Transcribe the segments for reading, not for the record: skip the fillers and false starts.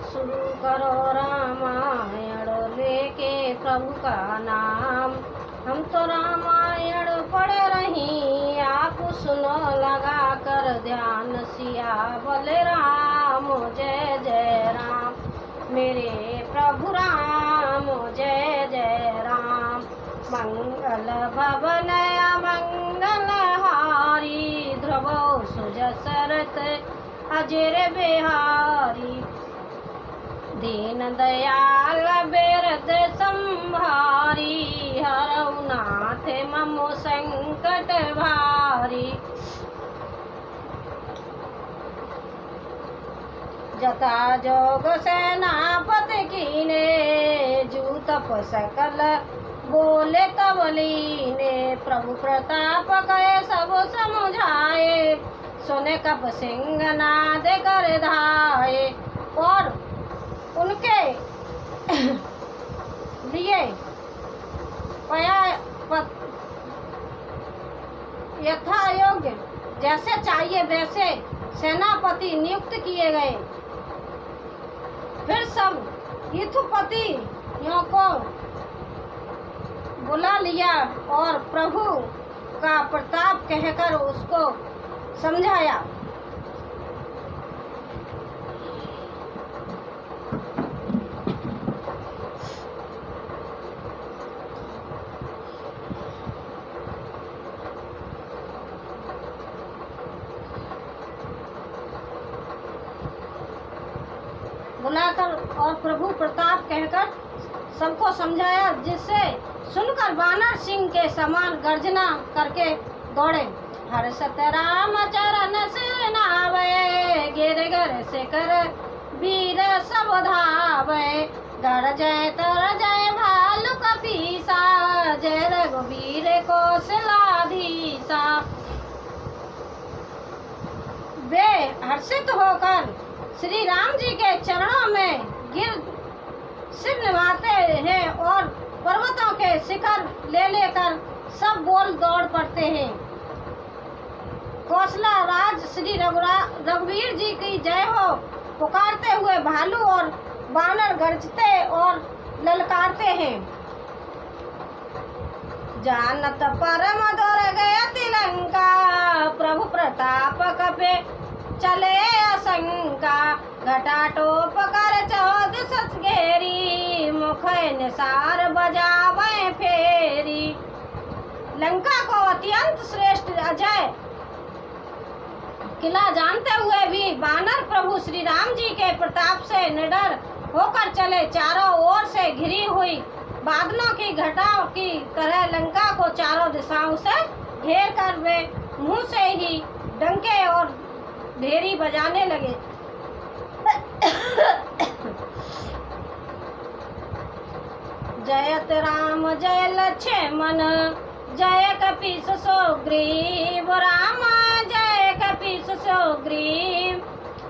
शुरू करो रामायण लेके प्रभु का नाम। हम तो रामायण पढ़ रही, आप सुनो लगा कर ध्यान। सिया बोले राम जय जय राम, मेरे प्रभु राम जय जय राम। मंगल भवन मंगल हारी, ध्रुव सुजसरत अजर बिहारी। दीन दयाल बेरद संभारी, हरऊ नाथ मम संकट भारी। जता जोग सेनापति कीने, जूतप सकल बोले तब लीने। प्रभु प्रताप कहे सब समझाए, सुने कप सिंह नाद कर धाये। और उनके लिए यथा योग्य जैसे चाहिए वैसे सेनापति नियुक्त किए गए। फिर सब युद्धपतियों को बुला लिया और प्रभु का प्रताप कहकर उसको समझाया। बुलाकर और प्रभु प्रताप कहकर सबको समझाया, जिससे सुनकर वानर सिंह के समान गर्जना करके दौड़े। हर्षत राम चरण से नावे, गिर गर से कर वीर सब धावे। डर जय तर जय भालु कपीसा, जय रघुवीर कौशलाधीसा। वे हर्षित होकर श्री राम जी के चरणों में गिर सिर निभाते हैं और पर्वतों के शिखर ले लेकर सब बोल दौड़ पड़ते हैं। कौशला राज श्री रघुवीर जी की जय हो पुकारते हुए भालू और बानर गरजते और ललकारते हैं। जानत परम दौर गया तिलंका, प्रभु प्रताप कपे चले असंका। घटाटोप कर चौद सच घेरी, मुख निसार बजावे फेरी। लंका को अत्यंत श्रेष्ठ अजय किला जानते हुए भी वानर प्रभु श्री राम जी के प्रताप से निडर होकर चले। चारों ओर से घिरी हुई बादलों की घटाओं की तरह लंका को चारों दिशाओं से घेर कर वे मुंह से ही डंके और ढेरी बजाने लगे। जयत राम जय लक्ष्मण, जय कपीस सुग्रीव। राम जय कपीस सुग्रीव,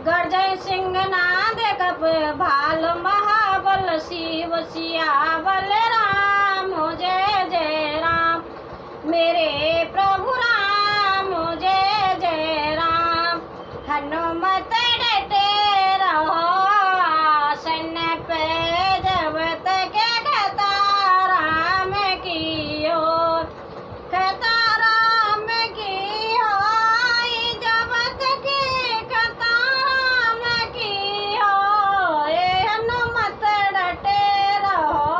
गर्जय सिंह नाद कप भाल महाबल शिव। सियावल राम जय जय राम, मेरे प्रभु राम जय जय राम। हनुमत डटे रहो आसन पे, जब तक कहता राम की ओर। कहता राम की होय, जब तक कहता राम की होय। हनुमत डटे रहो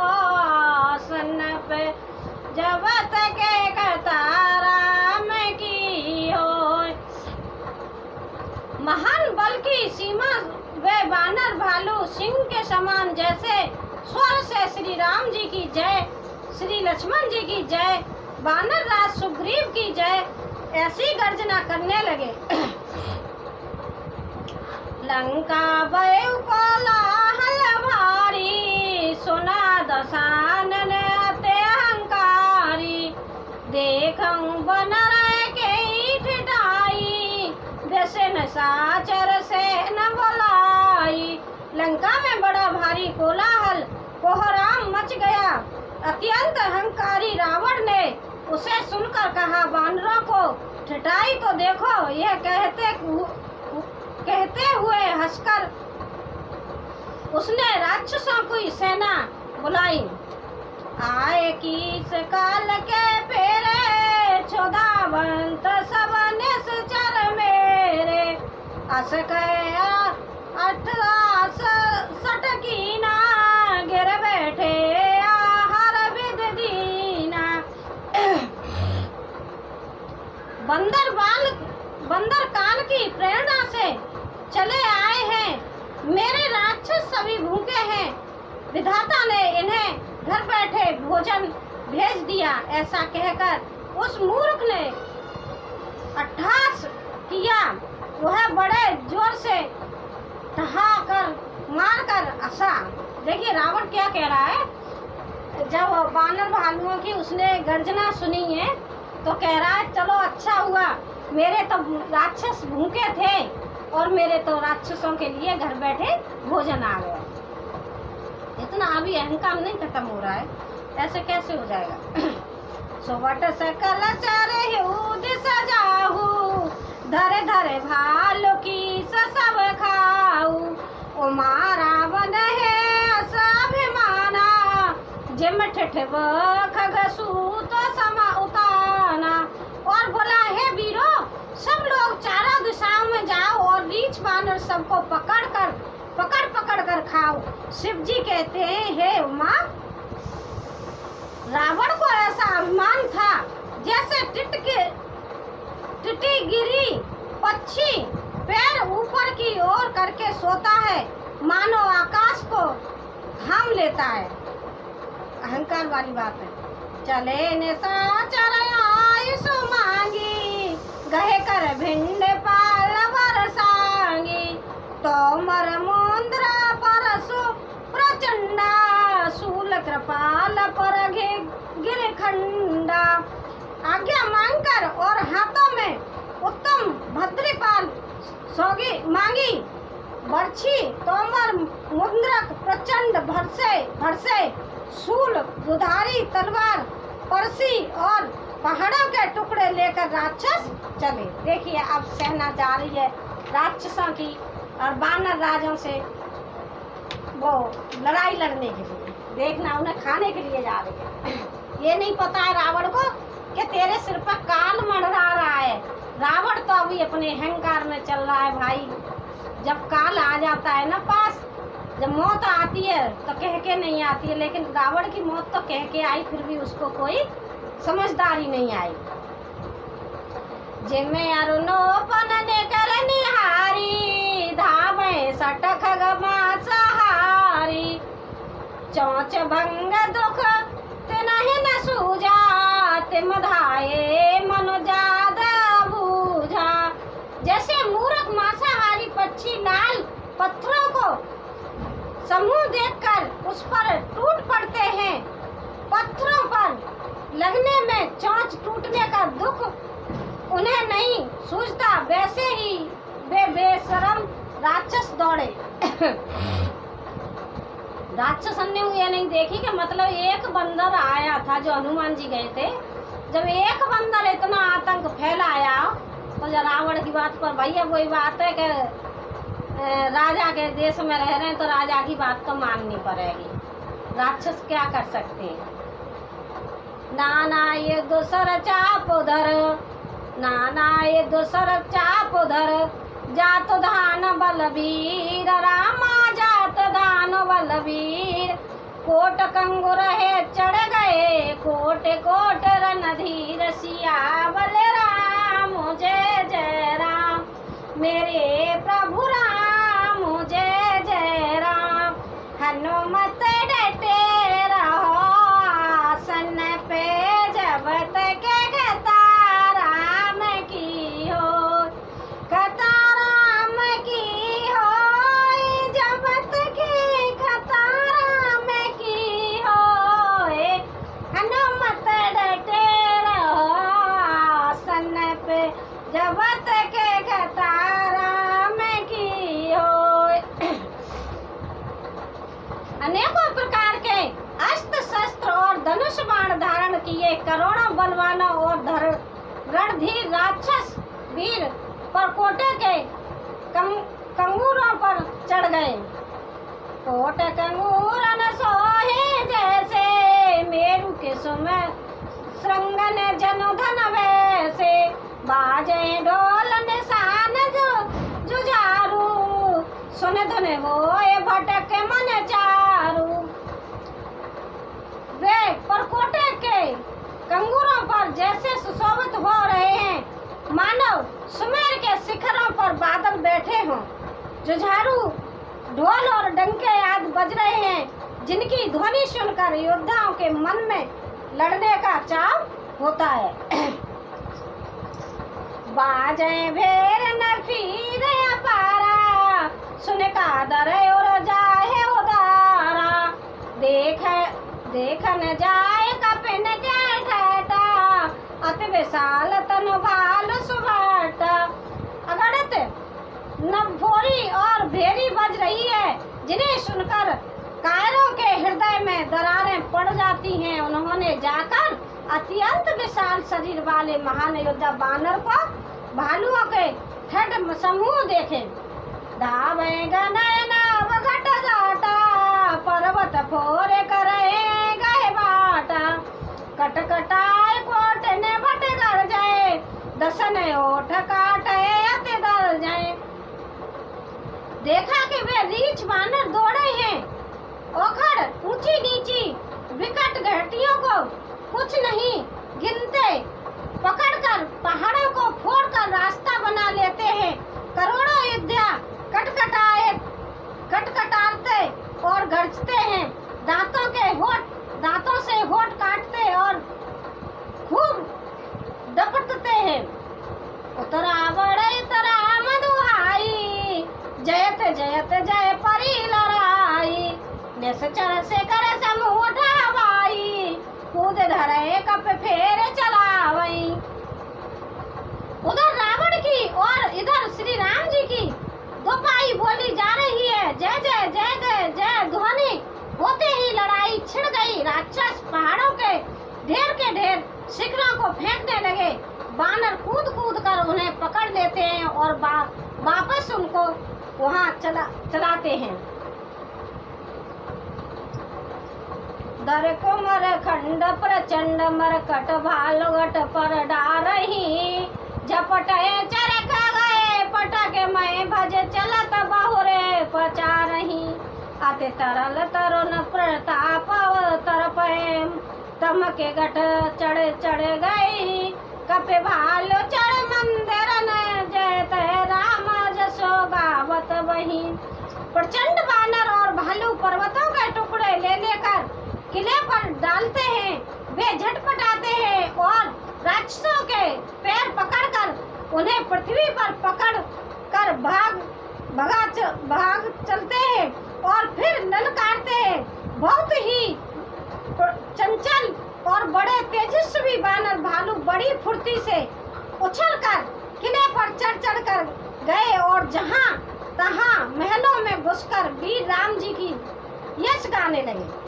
आसन पे, जब तक कहता राम की होय। महान बल की सीमा वे वानर भालू सिंह के समान जैसे स्वर से श्री राम जी की जय, श्री लक्ष्मण जी की जय, वानर राज सुग्रीव की जय ऐसी गर्जना करने लगे। लंका भय कोलाहल भारी, सुना दशानन अति अहंकारी। देखूं बनर के ठिठाई, व्यसन साचर से न बुलाई। लंका में बड़ा भारी कोलाहल कोहराम मच गया। अत्यंत अहंकारी रावण ने उसे सुनकर कहा, वानरों को ठिठाई तो देखो। यह कहते हुए हंसकर उसने राक्षसों की सेना बुलाई। आए किस काल के फेरे छोदावंत सब निश्चर मेरे। अस कया 68 कीना गिर बैठे आहार विद दीना। बंदर काल की प्रेरणा से चले आए हैं। मेरे राक्षस सभी भूखे हैं। विधाता ने इन्हें घर बैठे भोजन भेज दिया। ऐसा कहकर उस मूर्ख ने अट्टहास किया। वह बड़े जोर से ठहाकर मारकर हंसा। देखिए रावण क्या कह रहा है। जब बानर भालुओं की उसने गर्जना सुनी है तो कह रहा है चलो अच्छा हुआ, मेरे तो राक्षस भूखे थे और मेरे तो राक्षसों के लिए घर बैठे भोजन आ गया। इतना अभी अहंकार नहीं खत्म हो रहा है, ऐसे कैसे हो जाएगा। सोवट सकल चरे दिशा जाहू धरे धरे भालू की सब खाऊ। ओ मारा बन है अभिमाना जिम ठिठब खगसू तो समा उताना। और बोला है वीरो सब लोग चारों दिशाओं में जाओ और रीछ बानर सबको पकड़ पकड़ कर खाओ। शिव जी कहते हैं हे उमा, रावण को ऐसा अभिमान था जैसे टिटिगिरी पक्षी पैर ऊपर की ओर करके सोता है, मानो आकाश को थाम लेता है। अहंकार वाली बात है। चले निशाचर आयुष मांगी गहे कर भिंड पाल बरसांगी। तोमर मुंद्रा परसु प्रचंडा शूल कृपाल पर गिरखंडा। आज्ञा मांगकर और हाथों में उत्तम भद्रीपाल सौगी मांगी। बर्छी तोमर मुद्रक प्रचंड भरसे शूल दुधारी तलवार परसी और पहाड़ों के टुकड़े लेकर राक्षस चले। देखिए अब सेना जा रही है राक्षसों की और बानर राजों से वो लड़ाई लड़ने के लिए। देखना उन्हें खाने के लिए जा रही है। ये नहीं पता है रावण को कि तेरे सिर पर काल मंडरा रहा है। रावण तो अभी अपने अहंकार में चल रहा है भाई। जब काल आ जाता है ना पास, जब मौत आती है तो कह के नहीं आती है, लेकिन रावण की मौत तो कह के आई, फिर भी उसको कोई समझदारी नहीं आई। जिम्मे अरुणोपन ने कर निहारी धामे सटक गमा सहारी। चौच भंग दुख तिनहि न सूझा तिम धाये मनु जादा बूझा। जैसे मूर्ख मांसाहारी पक्षी लाल पत्थरों को समूह देखकर उस पर टूट पड़ते हैं, पत्थरों पर लगने में चोंच टूटने का दुख उन्हें नहीं सूझता, वैसे ही वे बेशरम राक्षस दौड़े। राक्षस ने ये नहीं देखी कि मतलब एक बंदर आया था जो हनुमान जी गए थे। जब एक बंदर इतना आतंक फैलाया तो रावण की बात पर भैया वही बात है कि राजा के देश में रह रहे हैं तो राजा की बात तो माननी पड़ेगी। राक्षस क्या कर सकते हैं। नाना ये दूसर चाप उधर, नाना ये दूसर चाप उधर। जात धान बलवीर रामा जात धान बलवीर। कोट कंगुर है चढ़ गए कोट कोट रणधीर। सियावल राम जय जय राम मेरे प्रभु राम जय जय राम। हनुमत डटे रहो आसन पे जब तक कथा राम की हो, कथा राम की हो जब तक कथा राम की हो। हनुमत डटे रहो आसन पे जब तक कथा राम की हो। अनेकों प्रकार के अस्त्र शस्त्र और धनुष बाण धारण किए करोड़ों बलवानों और रणधीर राक्षस वीर परकोटे के कंगूरों पर चढ़ गए। कोट कंगूरन सोहे जैसे, मेरु के सुम श्रृंगन जनुधन वैसे, बाजे ढोल निशान जुझारू, सुन धुन होए भटक मन चारू। वे परकोटे के कंगूरों पर जैसे सुशोभित हो रहे हैं, मानव सुमेर के शिखरों पर बादल बैठे हों। जुझारू ढोल और डंके आदि बज रहे हैं, जिनकी ध्वनि सुनकर योद्धाओं के मन में लड़ने का चाव होता है। बाजे भेर न फिर अपारा, सुन का दर और जाए उदारा, देख न जाए कपिन के ठाटा, अति विशाल तनु भाल सुभाटा। अगणित नवभोरी और भेरी बज रही है, जिन्हें सुनकर कायरों के हृदय में दरारें पड़ जाती हैं। उन्होंने जाकर अत्यंत विशाल शरीर वाले महान योद्धा बानर को भालुओं के ठट समूह देखे। धावे गनय नाव घट जाटा, पर्वत फोरे करे गए बाटा, कटकटाए कोट ने भट कर जाए, दसन ओठ काटे अति दर जाए। देखा कि वे रीछ बानर दौड़े हैं, ओखड़ ऊंची नीची विकट घाटियों को कुछ नहीं गिनते पकड़कर पहाड़ों को फोड़कर रास्ता बना लेते हैं। करोड़ों योद्धा कटकटाते और गरजते हैं, दांतों से होठ काटते और खूब दपटते हैं। उतरा बड़े तरा मधुहाई, जयत जयत जय परी लड़ाई, निश्चर से करे समूह ढावाई, कूद धरे कप फेर चलावई। उधर रावण की और इधर श्री राम जी की दोपाई बोली जा रही है। जय जय जय जय जय ध्वनि होते ही लड़ाई छिड़ गई। राक्षस पहाड़ों के ढेर शिखरों को फेंकने लगे। बानर कूद कूद कर उन्हें पकड़ लेते हैं और वापस उनको वहां चलाते हैं। दर कुमर खंड प्रचंड मरकट भालुगट पर डारही, झपटे चरक गए पटक मैं भज चलत बहुरे पचारही, अति तरल तरुण प्रताप तरप तमके गठ चढ़ गई, कपि भालु चढ़ मंदिर न जयत राम जसो गावत वही। प्रचंड बानर और भालू पर्वतों के टुकड़े ले लेकर किले पर डालते हैं। वे झटपटाते हैं और राक्षसों के पैर पकड़कर उन्हें पृथ्वी पर पकड़ कर भाग चलते हैं और फिर ललकारते हैं। बहुत ही चंचल और बड़े तेजस्वी बानर भालू बड़ी फुर्ती से उछलकर किले पर चढ़ कर गए और जहां तहां महलों में घुसकर वीर राम जी की यश गाने लगे।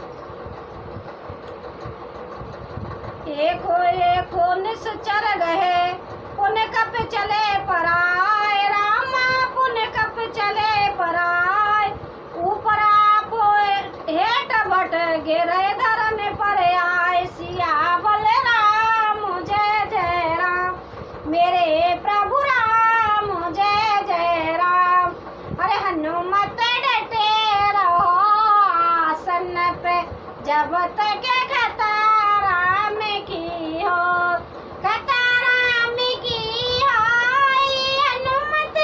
एको निश्चर गए पुण्य कप चले पराय, रामा पुण्य कप चले पराय, ऊपर आप हेठ भट गिरे धरने पर आए, सिया बल राम जय जय राम, मेरे प्रभु राम जय जय राम। अरे हनुमत डटे रहो आसन पे, जब तक खतरा में की हो, खतरा में की हो, हनुमत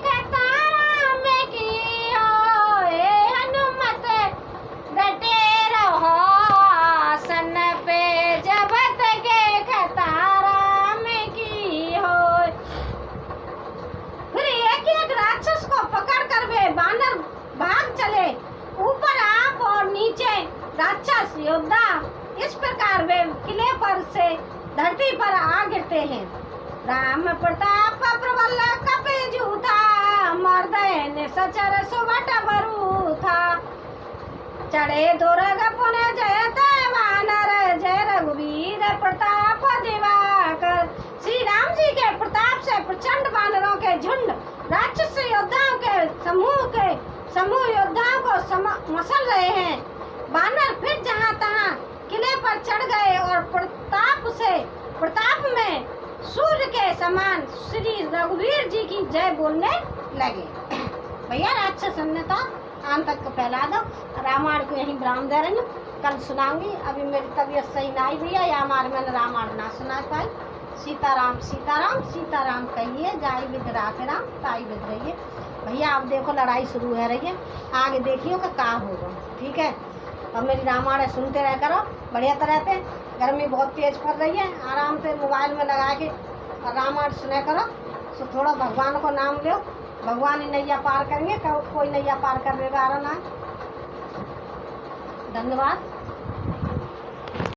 खतरा में की हो, हनुमत डटे रहो आसन पे, जब तक खतरा में की हो। फिर एक राक्षस को पकड़कर वे बानर भाग चले। ऊपर आप और नीचे राक्षस योद्धा, इस प्रकार वे किले पर से धरती पर आ गिरते हैं। राम प्रताप प्रबल कपि जूथा, मर्दय ने सचर सुबट बरू था, चढ़े दुर्ग पुन जयत वानर, जय रघुवीर प्रताप दिवाकर। श्री राम जी के प्रताप से प्रचंड बानरों के झुंड राक्षस योद्धाओं के समूह के समूह योद्धाओं को मसल रहे हैं। बानर फिर जहां तहां किले पर चढ़ गए और प्रताप में सूर्य के समान श्री रघुवीर जी की जय बोलने लगे। भैया राक्षस अन्यथा आन तक को फैला दो। रामायण को यहीं विराम दे रही हूँ, कल सुनाऊंगी। अभी मेरी तबीयत सही ना आई भैया, या हमारे मैंने रामायण ना सुना पाई। सीताराम सीताराम सीताराम कहिए, जाई विद राखे राम ताई विद रहिए। भैया आप देखो लड़ाई शुरू है रही है, आगे देखियो का क्या होगा, ठीक है। अब मेरी रामायण सुनते रह करो बढ़िया तरह से। गर्मी बहुत तेज पड़ रही है, आराम से मोबाइल में लगा के रामायण सुना करो। तो थोड़ा भगवान को नाम लो, भगवान ही नैया पार करेंगे, कोई नैया पार करने वाला ना। धन्यवाद।